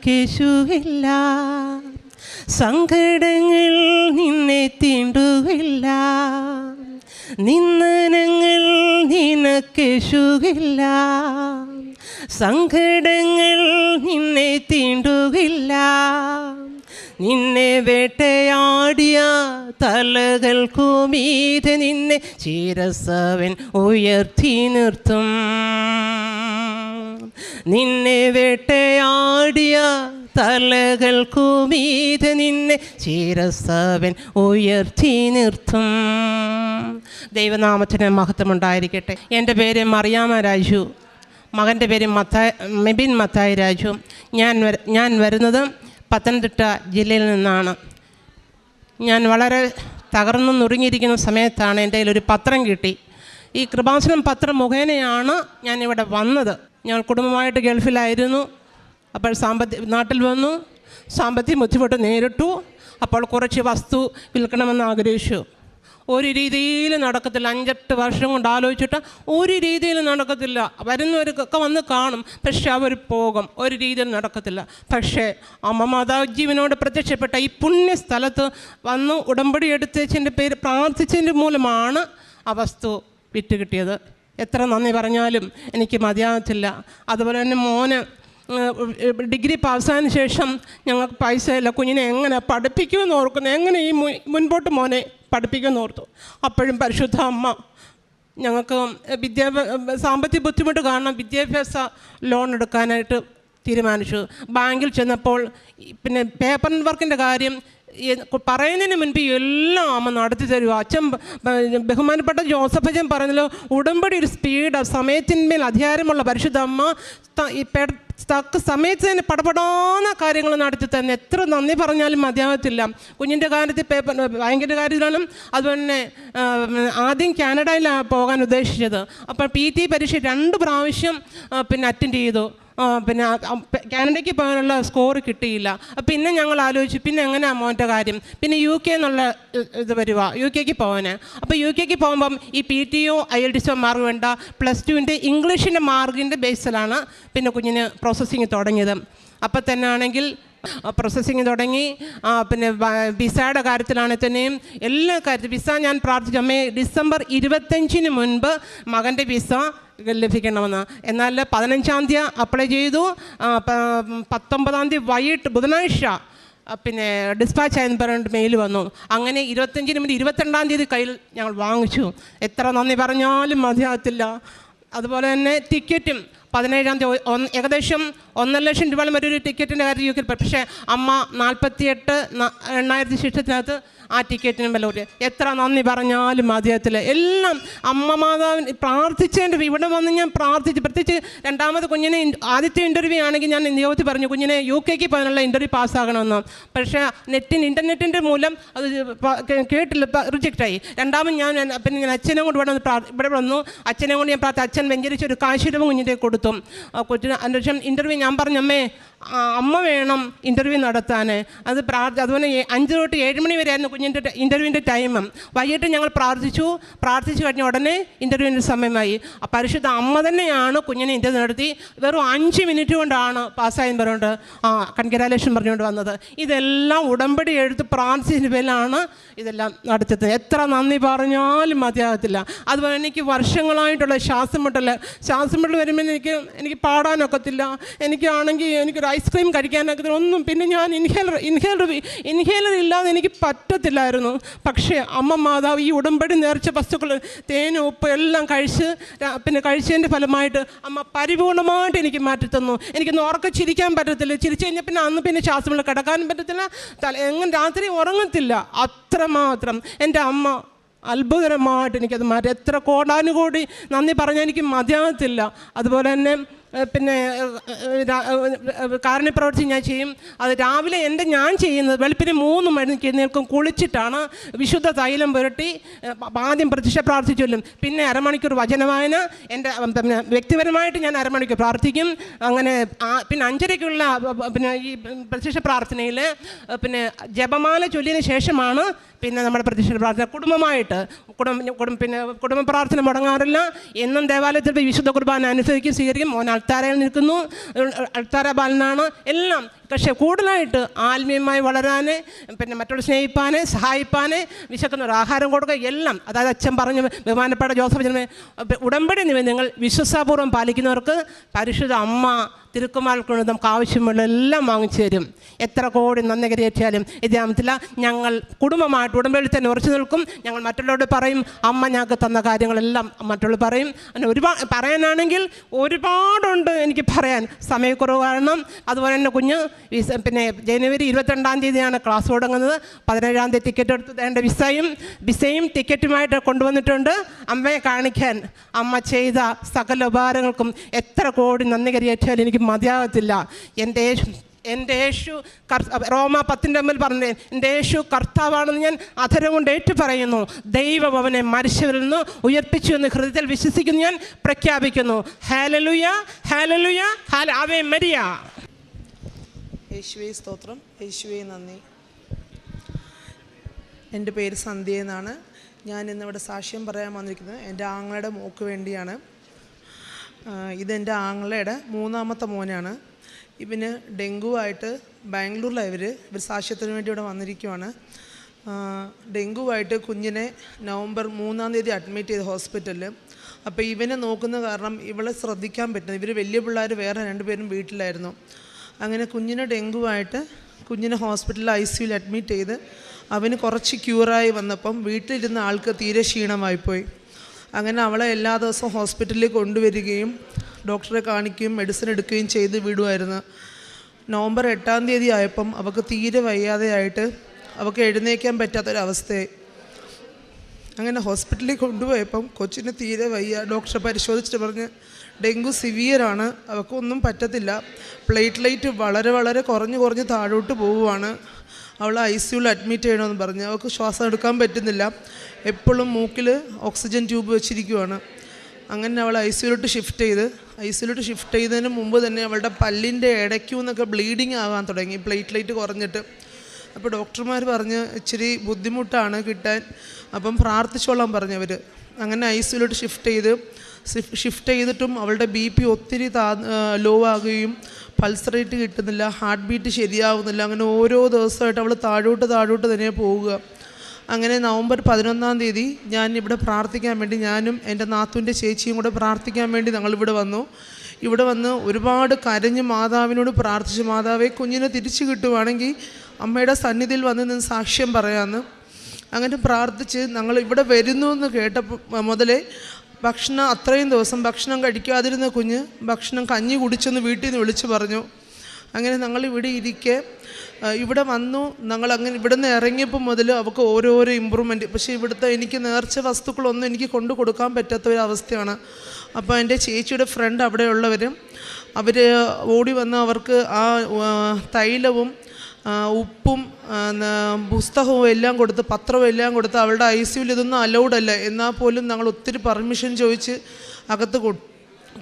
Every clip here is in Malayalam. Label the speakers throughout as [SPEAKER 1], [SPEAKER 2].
[SPEAKER 1] നിനക്കേശുകില്ല, സങ്കടങ്ങൾ നിന്നെ തീണ്ടുകില്ല, നിന്ദനങ്ങൾ നിനക്കേശുകില്ല, സങ്കടങ്ങൾ നിന്നെ തീണ്ടുകില്ല. നിന്നെ വേട്ടയാടിയ തലകൾക്കുമീതെ നിന്നെ ശിരസ്സവൻ ഉയർത്തി നിർത്തും. നിന്നെ വേട്ടയാടിയ തലകൾക്കുമീതെ നിന്നെ ശിരസ്സവൻ ഉയർത്തി നിർത്തും. ദൈവനാമത്തിന് മഹത്വമുണ്ടായിരിക്കട്ടെ. എൻ്റെ പേര് മറിയാമ്മ രാജു, മകൻ്റെ പേര് മെബിൻ മത്തായി രാജു. ഞാൻ വരുന്നത് പത്തനംതിട്ട ജില്ലയിൽ നിന്നാണ്. ഞാൻ വളരെ തകർന്നു നുറുങ്ങിയിരിക്കുന്ന സമയത്താണ് എൻ്റെ കയ്യിലൊരു പത്രം കിട്ടി. ഈ കൃപാസനം പത്രം മുഖേനയാണ് ഞാനിവിടെ വന്നത്. ഞങ്ങൾ കുടുംബമായിട്ട് ഗൾഫിലായിരുന്നു. അപ്പോൾ നാട്ടിൽ വന്നു, സാമ്പത്തിക ബുദ്ധിമുട്ട് നേരിട്ടു. അപ്പോൾ കുറച്ച് വസ്തു വിൽക്കണമെന്ന് ആഗ്രഹിച്ചു. ഒരു രീതിയിൽ നടക്കത്തില്ല. 5-8 വർഷം കൊണ്ട് ആലോചിച്ചിട്ട് ഒരു രീതിയിൽ നടക്കത്തില്ല. വരുന്നവർക്കൊക്കെ വന്ന് കാണും, പക്ഷെ അവർ പോകും. ഒരു രീതിയിൽ നടക്കത്തില്ല. പക്ഷേ അമ്മ മാതാജീവനോട് പ്രത്യക്ഷപ്പെട്ട ഈ പുണ്യ സ്ഥലത്ത് വന്ന് ഉടമ്പടി എടുത്തതിൻ്റെ പേര് പ്രാർത്ഥിച്ചതിൻ്റെ മൂലമാണ് ആ വസ്തു വിറ്റ് കിട്ടിയത്. എത്ര നന്ദി പറഞ്ഞാലും എനിക്ക് മതിയാകത്തില്ല. അതുപോലെ തന്നെ മോന് ഡിഗ്രി പാസ്സായതിനു ശേഷം ഞങ്ങൾക്ക് പൈസ ഇല്ല. കുഞ്ഞിനെ എങ്ങനെ പഠിപ്പിക്കുമെന്ന് ഓർക്കുന്നു, എങ്ങനെ ഈ മുൻപോട്ട് മോനെ പഠിപ്പിക്കുമെന്ന് ഓർത്തു. അപ്പോഴും പരിശുദ്ധ അമ്മ ഞങ്ങൾക്ക് സാമ്പത്തിക ബുദ്ധിമുട്ട് കാരണം വിദ്യാഭ്യാസ ലോൺ എടുക്കാനായിട്ട് തീരുമാനിച്ചു. ബാങ്കിൽ ചെന്നപ്പോൾ പിന്നെ പേപ്പർ വർക്കിൻ്റെ കാര്യം പറയുന്നതിന് മുൻപ് എല്ലാം അമ്മ നടത്തി തരുക. അച്ഛൻ ബഹുമാനപ്പെട്ട ജോസഫ് അച്ഛൻ പറഞ്ഞല്ലോ, ഉടമ്പടി ഒരു സ്പീഡ്, സമയത്തിന്മേൽ അധികാരമുള്ള പരിശുദ്ധ അമ്മ തക്ക സമയത്ത് തന്നെ പടപടാന്ന കാര്യങ്ങൾ നടത്തി തന്നെ. എത്ര നന്ദി പറഞ്ഞാലും മതിയാകത്തില്ല. കുഞ്ഞിൻ്റെ കാര്യത്തിൽ ബാങ്കിൻ്റെ കാര്യത്തിലാണ്. അതുപോലെ ആദ്യം കാനഡയിലാണ് പോകാൻ ഉദ്ദേശിച്ചത്. അപ്പോൾ PT പരീക്ഷ 2 പ്രാവശ്യം പിന്നെ അറ്റൻഡ് ചെയ്തു. പിന്നെ കാനഡയ്ക്ക് പോകാനുള്ള സ്കോർ കിട്ടിയില്ല. പിന്നെ ഞങ്ങൾ ആലോചിച്ചു, പിന്നെ എങ്ങനെയാണ് മോൻ്റെ കാര്യം. പിന്നെ UK എന്നുള്ള ഇത് വരുക, UK പോകാൻ. അപ്പോൾ UK പോകുമ്പം ഈ PTO IELTS മാർക്ക് വേണ്ട, +2 ഇംഗ്ലീഷിൻ്റെ മാർക്കിൻ്റെ ബേസിലാണ് പിന്നെ കുഞ്ഞിന് പ്രോസസ്സിങ് തുടങ്ങിയത്. അപ്പം തന്നെ ആണെങ്കിൽ പ്രോസസ്സിങ് തുടങ്ങി. പിന്നെ വിസയുടെ കാര്യത്തിലാണെങ്കിൽ തന്നെയും എല്ലാ കാര്യത്തിലും വിസ ഞാൻ പ്രാർത്ഥിച്ചു, അമ്മേ ഡിസംബർ 25 മുൻപ് മകൻ്റെ വിസ ലഭിക്കണമെന്ന്. എന്നാൽ 15-ാം തീയതി അപ്ലൈ ചെയ്തു. 19-ാം തീയതി വൈകിട്ട് ബുധനാഴ്ച പിന്നെ ഡിസ്പാച്ച് ആയെന്ന് പറഞ്ഞിട്ട് മെയിൽ വന്നു. അങ്ങനെ 25-ന് മുന്നേ 22-ാം തീയതി കയ്യിൽ ഞങ്ങൾ വാങ്ങിച്ചു. എത്ര നന്ദി പറഞ്ഞാലും മതിയാകത്തില്ല. അതുപോലെ തന്നെ ടിക്കറ്റും 17-ാം തീയതി ഏകദേശം 1.5 ലക്ഷം രൂപ വരെ ഒരു ടിക്കറ്റിൻ്റെ കാര്യം UK. പക്ഷേ അമ്മ 48,000 ശിഷ്ടത്തിനകത്ത് ആ ടിക്കറ്റിന് വില കൂട്ടി. എത്ര നന്ദി പറഞ്ഞാലും മതിയത്തില്ല. എല്ലാം അമ്മ മാതാവിന് പ്രാർത്ഥിച്ചതിൻ്റെ ഇവിടെ വന്ന് ഞാൻ പ്രാർത്ഥിച്ചു. പ്രത്യേകിച്ച് 2ാമത് കുഞ്ഞിനെ ആദ്യത്തെ ഇൻ്റർവ്യൂ ആണെങ്കിൽ ഞാൻ നിയോഗത്തിൽ പറഞ്ഞു കുഞ്ഞിനെ UK പോകാനുള്ള ഇൻ്റർവ്യൂ പാസ്സാകണമെന്ന്. പക്ഷേ ഇൻ്റർനെറ്റിൻ്റെ മൂലം അത് കേട്ടില്ല, റിജക്റ്റായി. 2ാമത് ഞാൻ അച്ഛനെ കൊണ്ട് ഇവിടെ വന്നു. അച്ഛനെ കൊണ്ട് ഞാൻ പ്രാർത്ഥിച്ചു. അച്ഛൻ വെഞ്ചരിച്ച് ഒരു കാശിരവും കുഞ്ഞിൻ്റെ കൊടുത്തു. കൊച്ചിന് അതിനുശേഷം ഇൻ്റർവ്യൂ ഞാൻ പറഞ്ഞു, അമ്മ വേണം ഇൻ്റർവ്യൂ നടത്താൻ. അതുപോലെ 5 തൊട്ട് 7 മണി വരെയായിരുന്നു കുഞ്ഞിൻ്റെ ഇൻ്റർവ്യൂവിൻ്റെ ടൈം. വൈകിട്ട് ഞങ്ങൾ പ്രാർത്ഥിച്ചു കഴിഞ്ഞ ഉടനെ ഇൻ്റർവ്യൂവിൻ്റെ സമയമായി. പരിശുദ്ധ അമ്മ തന്നെയാണ് കുഞ്ഞിനെ ഇൻ്റർവ്യൂ നടത്തി. വെറും 5 മിനിറ്റ് കൊണ്ടാണ് പാസ്സായെന്ന് പറഞ്ഞുകൊണ്ട് കൺഗ്രാലേഷൻ പറഞ്ഞുകൊണ്ട് വന്നത്. ഇതെല്ലാം ഉടമ്പടി എടുത്ത് പ്രാർത്ഥിച്ചതിൻ്റെ പേരിലാണ് ഇതെല്ലാം നടത്തിയത്. എത്ര നന്ദി പറഞ്ഞാലും മതിയാകത്തില്ല. അതുപോലെ എനിക്ക് വർഷങ്ങളായിട്ടുള്ള ശ്വാസം മുട്ടൽ വരുമ്പോൾ എനിക്ക് പാടാനൊക്കത്തില്ല. എനിക്കൊരു ഐസ്ക്രീം കഴിക്കാനൊക്കെ ഒന്നും. പിന്നെ ഞാൻ ഇൻഹേലർ ഇല്ലാതെ എനിക്ക് പറ്റത്തില്ലായിരുന്നു. പക്ഷേ അമ്മ മാതാവ് ഈ ഉടമ്പടി നേർച്ച വസ്തുക്കൾ തേനും ഉപ്പ് എല്ലാം കഴിച്ചതിൻ്റെ ഫലമായിട്ട് അമ്മ പരിപൂർണമായിട്ട് എനിക്ക് മാറ്റിത്തന്നു. എനിക്കൊന്ന് ഉറക്കം ചിരിക്കാൻ പറ്റത്തില്ല. ചിരിച്ചു കഴിഞ്ഞാൽ അന്ന് ശ്വാസമുള്ള കിടക്കാനും പറ്റത്തില്ല. എങ്ങനെ രാത്രി ഉറങ്ങത്തില്ല. അത്രമാത്രം എൻ്റെ അമ്മ അത്ഭുതകരമായിട്ട് എനിക്കത് മാറ്റി. എത്ര കോടാനുകോടി നന്ദി പറഞ്ഞാൽ എനിക്ക് മതിയാകത്തില്ല. അതുപോലെ തന്നെ പിന്നെ കാരുണ്യപ്രവൃത്തി ഞാൻ ചെയ്യും. അത് രാവിലെ ഞാൻ ചെയ്യുന്നത് വെളുപ്പിന് 3 മണിക്ക് എഴുന്നേൽക്കും. കുളിച്ചിട്ടാണ് വിശുദ്ധ തൈലം പുരട്ടി ആദ്യം പ്രത്യക്ഷ പ്രാർത്ഥിച്ചൊല്ലും. പിന്നെ അരമണിക്കൂർ വചനവായന. എൻ്റെ പിന്നെ വ്യക്തിപരമായിട്ട് ഞാൻ അരമണിക്കൂർ പ്രാർത്ഥിക്കും. അങ്ങനെ പിന്നെ 5:30-ക്കുള്ള പിന്നെ ഈ പ്രത്യക്ഷ പ്രാർത്ഥനയിൽ പിന്നെ ജപമാല ചൊല്ലിയതിന് ശേഷമാണ് പിന്നെ നമ്മുടെ പ്രത്യക്ഷ പ്രാർത്ഥന കുടുംബമായിട്ട്. പിന്നെ കുടുംബ പ്രാർത്ഥന മുടങ്ങാറില്ല. എന്നും ദേവാലയത്തിൽ വിശുദ്ധ കുർബാന അനുസരിക്കും, സ്വീകരിക്കും. മോനാൽ അൾത്താരയിൽ നിൽക്കുന്നു, അൾത്താര ബാലനാണ് എല്ലാം. പക്ഷേ കൂടുതലായിട്ട് ആത്മീയമായി വളരാൻ, പിന്നെ മറ്റുള്ള സ്നേഹിപ്പാൻ, സഹായിപ്പാൻ, വിശക്കുന്നവർ ആഹാരം കൊടുക്കുക എല്ലാം. അതായത് അച്ഛൻ പറഞ്ഞു, ബഹുമാനപ്പെട്ട ജോസഫ് ജന്മ ഉടമ്പടി നിബന്ധനകൾ വിശ്വാസപൂർവ്വം പാലിക്കുന്നവർക്ക് പരിശുദ്ധ അമ്മ തിരുക്കുമാരൻ നമുക്ക് ആവശ്യമുള്ള എല്ലാം വാങ്ങിച്ചു തരും. എത്ര കോടി നന്ദി കരയേറ്റാലും ഇതാമത്തില്ല. ഞങ്ങൾ കുടുംബമായിട്ട് ഉടമ്പടിയിൽ തന്നെ ഉറച്ചു നിൽക്കും. ഞങ്ങൾ മറ്റുള്ളവരോട് പറയും, അമ്മ ഞങ്ങൾക്ക് തന്ന കാര്യങ്ങളെല്ലാം മറ്റുള്ളവർ പറയും. അങ്ങനെ ഒരുപാട് പറയാനാണെങ്കിൽ ഒരുപാടുണ്ട് എനിക്ക് പറയാൻ, സമയക്കുറവ് കാരണം. അതുപോലെ തന്നെ കുഞ്ഞ് പിന്നെ ജനുവരി 22-ാം തീയതിയാണ് ക്ലാസ് തുടങ്ങുന്നത്. 17-ാം തീയതി ടിക്കറ്റ് എടുത്ത് എൻ്റെ വിസയും ടിക്കറ്റുമായിട്ട് കൊണ്ടുവന്നിട്ടുണ്ട് അമ്മയെ കാണിക്കാൻ. അമ്മ ചെയ്ത സകല ഉപകാരങ്ങൾക്കും എത്ര കോടി നന്ദി കരയേറ്റാലും എനിക്ക് മതിയാകത്തില്ല. എൻ്റെ യേശു റോമ 10:10 പറഞ്ഞു, എൻ്റെ യേശു കർത്താവാണെന്ന് ഞാൻ അധരം കൊണ്ട് ഏറ്റു പറയുന്നു. ദൈവം അവനെ മരിച്ചവരിൽ നിന്ന് ഉയർപ്പിച്ചു എന്ന് ഹൃദയത്തിൽ വിശ്വസിക്കുന്നു, ഞാൻ പ്രഖ്യാപിക്കുന്നു. Hallelujah, hallelujah, Ave Maria.
[SPEAKER 2] യേശുവേ സ്തോത്രം, യേശുവേ നന്ദി. എൻ്റെ പേര് സന്ധ്യ എന്നാണ്. ഞാൻ ഇന്നിവിടെ സാക്ഷ്യം പറയാൻ വന്നിരിക്കുന്നത് എൻ്റെ ആങ്ങളയുടെ മോക്ക് വേണ്ടിയാണ്. ഇതെൻ്റെ ആങ്ങളയുടെ 3ാമത്തെ മോനാണ്. ഇവന് ഡെങ്കു ആയിട്ട് ബാംഗ്ലൂരിലാണ് ഇവർ സാക്ഷ്യത്തിന് വേണ്ടി ഇവിടെ വന്നിരിക്കുവാണ്. ഡെങ്കു ആയിട്ട് കുഞ്ഞിനെ നവംബർ 3-ാം തീയതി അഡ്മിറ്റ് ചെയ്ത് ഹോസ്പിറ്റലിൽ. അപ്പോൾ ഇവനെ നോക്കുന്ന കാരണം ഇവളെ ശ്രദ്ധിക്കാൻ പറ്റുന്നത്. ഇവർ വലിയ പിള്ളേർ വേറെ 2 പേരും വീട്ടിലായിരുന്നു. അങ്ങനെ കുഞ്ഞിനെ ഡെങ്കു ആയിട്ട് കുഞ്ഞിനെ ഹോസ്പിറ്റലിൽ ICUയിൽ അഡ്മിറ്റ് ചെയ്ത് അവന് കുറച്ച് ക്യൂറായി വന്നപ്പം വീട്ടിലിരുന്ന ആൾക്ക് തീരെ ക്ഷീണമായിപ്പോയി. അങ്ങനെ അവളെ എല്ലാ ദിവസവും ഹോസ്പിറ്റലിൽ കൊണ്ടുവരികയും ഡോക്ടറെ കാണിക്കുകയും മെഡിസിൻ എടുക്കുകയും ചെയ്ത് വിടുമായിരുന്നു. നവംബർ 8-ാം തീയതി ആയപ്പം അവൾക്ക് തീരെ വയ്യാതെയായിട്ട് അവൾക്ക് എഴുന്നേൽക്കാൻ പറ്റാത്തൊരവസ്ഥയായി. അങ്ങനെ ഹോസ്പിറ്റലിൽ കൊണ്ടുപോയപ്പം കൊച്ചിന് തീരെ വയ്യ. ഡോക്ടറെ പരിശോധിച്ചിട്ട് പറഞ്ഞ് ഡെങ്കു സിവിയറാണ്, അവൾക്കൊന്നും പറ്റത്തില്ല, പ്ലേറ്റ്ലൈറ്റ് വളരെ കുറഞ്ഞ് താഴോട്ട് പോവുകയാണ്, അവൾ ICUയിൽ അഡ്മിറ്റ് ചെയ്യണമെന്ന് പറഞ്ഞ്. അവൾക്ക് ശ്വാസം എടുക്കാൻ പറ്റുന്നില്ല, എപ്പോഴും മൂക്കിൽ ഓക്സിജൻ ട്യൂബ് വെച്ചിരിക്കുവാണ്. അങ്ങനെ അവൾ ICUയിലോട്ട് ഷിഫ്റ്റ് ചെയ്തതിന് മുമ്പ് തന്നെ അവളുടെ പല്ലിൻ്റെ ഇടയ്ക്കുമെന്നൊക്കെ ബ്ലീഡിങ് ആകാൻ തുടങ്ങി, പ്ലേറ്റ്ലൈറ്റ് കുറഞ്ഞിട്ട്. അപ്പോൾ ഡോക്ടർമാർ പറഞ്ഞ് ഇച്ചിരി ബുദ്ധിമുട്ടാണ് കിട്ടാൻ, അപ്പം പ്രാർത്ഥിച്ചോളാൻ പറഞ്ഞവർ. അങ്ങനെ ICUയിലോട്ട് ഷിഫ്റ്റ് ചെയ്തിട്ടും അവളുടെ BP ഒത്തിരി ലോ ആകുകയും പൾസ് റേറ്റ് കിട്ടുന്നില്ല, ഹാർട്ട് ബീറ്റ് ശരിയാവുന്നില്ല. അങ്ങനെ ഓരോ ദിവസമായിട്ട് അവൾ താഴോട്ട് തന്നെ പോവുക. അങ്ങനെ നവംബർ 11-ാം തീയതി ഞാൻ ഇവിടെ പ്രാർത്ഥിക്കാൻ വേണ്ടി, ഞാനും എൻ്റെ നാത്തൂൻ്റെ ചേച്ചിയും കൂടെ പ്രാർത്ഥിക്കാൻ വേണ്ടി ഞങ്ങളിവിടെ വന്നു. ഇവിടെ വന്ന് ഒരുപാട് കരഞ്ഞ് മാതാവിനോട് പ്രാർത്ഥിച്ചു, മാതാവേ കുഞ്ഞിനെ തിരിച്ചു കിട്ടുവാണെങ്കിൽ അമ്മയുടെ സന്നിധിയിൽ വന്ന് നിന്ന് സാക്ഷ്യം പറയാമെന്ന്. അങ്ങനെ പ്രാർത്ഥിച്ച് ഞങ്ങൾ ഇവിടെ വരുന്നു എന്ന് കേട്ടപ്പോൾ മുതലേ അത്രയും ദിവസം ഭക്ഷണം കഴിക്കാതിരുന്ന കുഞ്ഞ് കഞ്ഞി കുടിച്ചെന്ന് വീട്ടിൽ നിന്ന് വിളിച്ചു പറഞ്ഞു. അങ്ങനെ ഞങ്ങൾ ഇവിടെ ഇരിക്കെ ഇവിടെ വന്നു. അങ്ങനെ ഇവിടെ നിന്ന് ഇറങ്ങിയപ്പോൾ മുതൽ അവൾക്ക് ഓരോരോ ഇമ്പ്രൂവ്മെൻറ്റ്. പക്ഷേ ഇവിടുത്തെ എനിക്ക് നേർച്ച വസ്തുക്കളൊന്നും എനിക്ക് കൊണ്ടു കൊടുക്കാൻ പറ്റാത്ത ഒരവസ്ഥയാണ്. അപ്പോൾ എൻ്റെ ചേച്ചിയുടെ ഫ്രണ്ട് അവിടെയുള്ളവർ അവർ ഓടി വന്ന് അവർക്ക് ആ തൈലവും ഉപ്പും പുസ്തകവും എല്ലാം കൊടുത്ത്, പത്രവും എല്ലാം കൊടുത്ത്. അവളുടെ ICUയിൽ ഇതൊന്നും അലൗഡ് അല്ല, എന്നാൽ പോലും ഞങ്ങൾ ഒത്തിരി പെർമിഷൻ ചോദിച്ച് അകത്ത്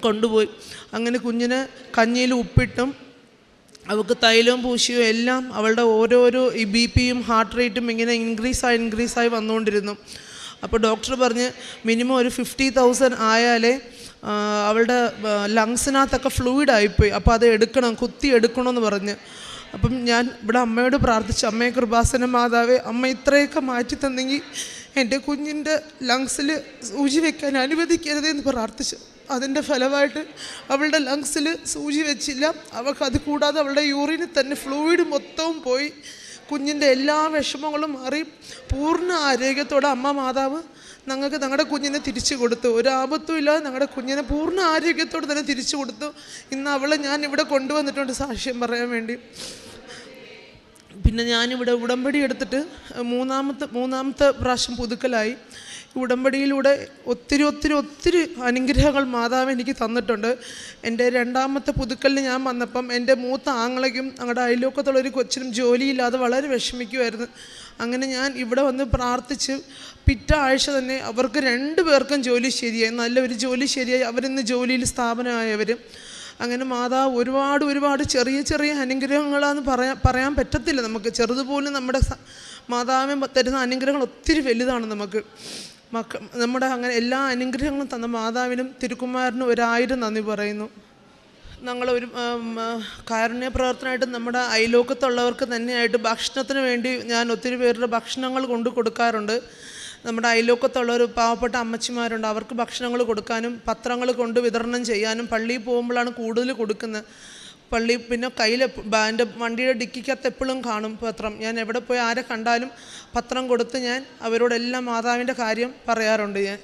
[SPEAKER 2] കൊണ്ടുപോയി. അങ്ങനെ കുഞ്ഞിന് കഞ്ഞിയിൽ ഉപ്പിട്ടും അവൾക്ക് തൈലവും പൂശിയും എല്ലാം അവളുടെ ഓരോരോ ഈ BPയും ഹാർട്ട് റേറ്റും ഇങ്ങനെ ഇൻക്രീസായി വന്നുകൊണ്ടിരുന്നു. അപ്പോൾ ഡോക്ടർ പറഞ്ഞ് മിനിമം ഒരു 50,000 ആയാലേ അവളുടെ ലങ്സിനകത്തൊക്കെ ഫ്ലൂയിഡായിപ്പോയി, അപ്പോൾ അത് കുത്തി എടുക്കണമെന്ന് പറഞ്ഞ്. അപ്പം ഞാൻ ഇവിടെ അമ്മയോട് പ്രാർത്ഥിച്ചു, അമ്മയെ കൃപാസന മാതാവേ, അമ്മ ഇത്രയൊക്കെ മാറ്റി തന്നെങ്കിൽ എൻ്റെ കുഞ്ഞിൻ്റെ ലങ്സിൽ സൂചി വെക്കാൻ അനുവദിക്കരുതെന്ന് പ്രാർത്ഥിച്ചു. അതിൻ്റെ ഫലമായിട്ട് അവളുടെ ലങ്സിൽ സൂചി വെച്ചില്ല. അവൾക്ക് അത് കൂടാതെ അവളുടെ യൂറിനിൽ തന്നെ ഫ്ലൂയിഡ് മൊത്തവും പോയി. കുഞ്ഞിൻ്റെ എല്ലാ വിഷമങ്ങളും മാറി പൂർണ്ണ ആരോഗ്യത്തോടെ അമ്മ മാതാവ് ഞങ്ങളുടെ കുഞ്ഞിനെ തിരിച്ചു കൊടുത്തു. ഒരാപത്തും ഇല്ലാതെ ഞങ്ങളുടെ കുഞ്ഞിനെ പൂർണ്ണ ആരോഗ്യത്തോടെ തന്നെ തിരിച്ചു കൊടുത്തു. ഇന്ന് അവളെ ഞാൻ ഇവിടെ കൊണ്ടുവന്നിട്ടുണ്ട് സാക്ഷ്യം പറയാൻ വേണ്ടി. പിന്നെ ഞാനിവിടെ ഉടമ്പടി എടുത്തിട്ട് മൂന്നാമത്തെ പ്രാവശ്യം പുതുക്കലായി. ഉടമ്പടിയിലൂടെ ഒത്തിരി അനുഗ്രഹങ്ങൾ മാതാവ് എനിക്ക് തന്നിട്ടുണ്ട്. എൻ്റെ 2ാമത്തെ പുതുക്കലിന് ഞാൻ വന്നപ്പം എൻ്റെ മൂത്ത ആങ്ങളയ്ക്കും ഞങ്ങളുടെ അയൽവക്കത്തുള്ളൊരു കൊച്ചിനും ജോലിയില്ലാതെ വളരെ വിഷമിക്കുമായിരുന്നു. അങ്ങനെ ഞാൻ ഇവിടെ വന്ന് പ്രാർത്ഥിച്ച് പിറ്റേ ആഴ്ച തന്നെ അവർക്ക് 2 പേർക്കും ജോലി ശരിയായി, നല്ലൊരു ജോലി ശരിയായി. അവരിന്ന് ജോലിയിൽ സ്ഥാപനമായവർ. അങ്ങനെ മാതാവ് ഒരുപാട് ചെറിയ അനുഗ്രഹങ്ങളാന്ന് പറയാൻ പറ്റത്തില്ല നമുക്ക്. ചെറുതുപോലും നമ്മുടെ മാതാവിന് തരുന്ന അനുഗ്രഹങ്ങൾ ഒത്തിരി വലുതാണ് നമുക്ക്. നമ്മുടെ അങ്ങനെ എല്ലാ അനുഗ്രഹങ്ങളും തന്ന മാതാവിനും തിരുക്കുമാരനും 1000 നന്ദി പറയുന്നു. ഞങ്ങളൊരു കാരുണ്യ പ്രവർത്തനമായിട്ട് നമ്മുടെ അയൽവക്കത്തുള്ളവർക്ക് തന്നെയായിട്ട് ഭക്ഷണത്തിന് വേണ്ടി ഞാൻ ഒത്തിരി പേരുടെ ഭക്ഷണങ്ങൾ കൊണ്ട് കൊടുക്കാറുണ്ട്. നമ്മുടെ അയൽവക്കത്തുള്ളൊരു പാവപ്പെട്ട അമ്മച്ചിമാരുണ്ട്, അവർക്ക് ഭക്ഷണങ്ങൾ കൊടുക്കാനും പത്രങ്ങൾ കൊണ്ട് വിതരണം ചെയ്യാനും പള്ളിയിൽ പോകുമ്പോഴാണ് കൂടുതൽ കൊടുക്കുന്നത്. പള്ളി പിന്നെ കയ്യിൽ എൻ്റെ വണ്ടിയുടെ ഡിക്കിക്കകത്ത് എപ്പോഴും കാണും പത്രം. ഞാൻ എവിടെ പോയി ആരെ കണ്ടാലും പത്രം കൊടുത്ത് ഞാൻ അവരോടെല്ലാം മാതാവിൻ്റെ കാര്യം പറയാറുണ്ട് ഞാൻ.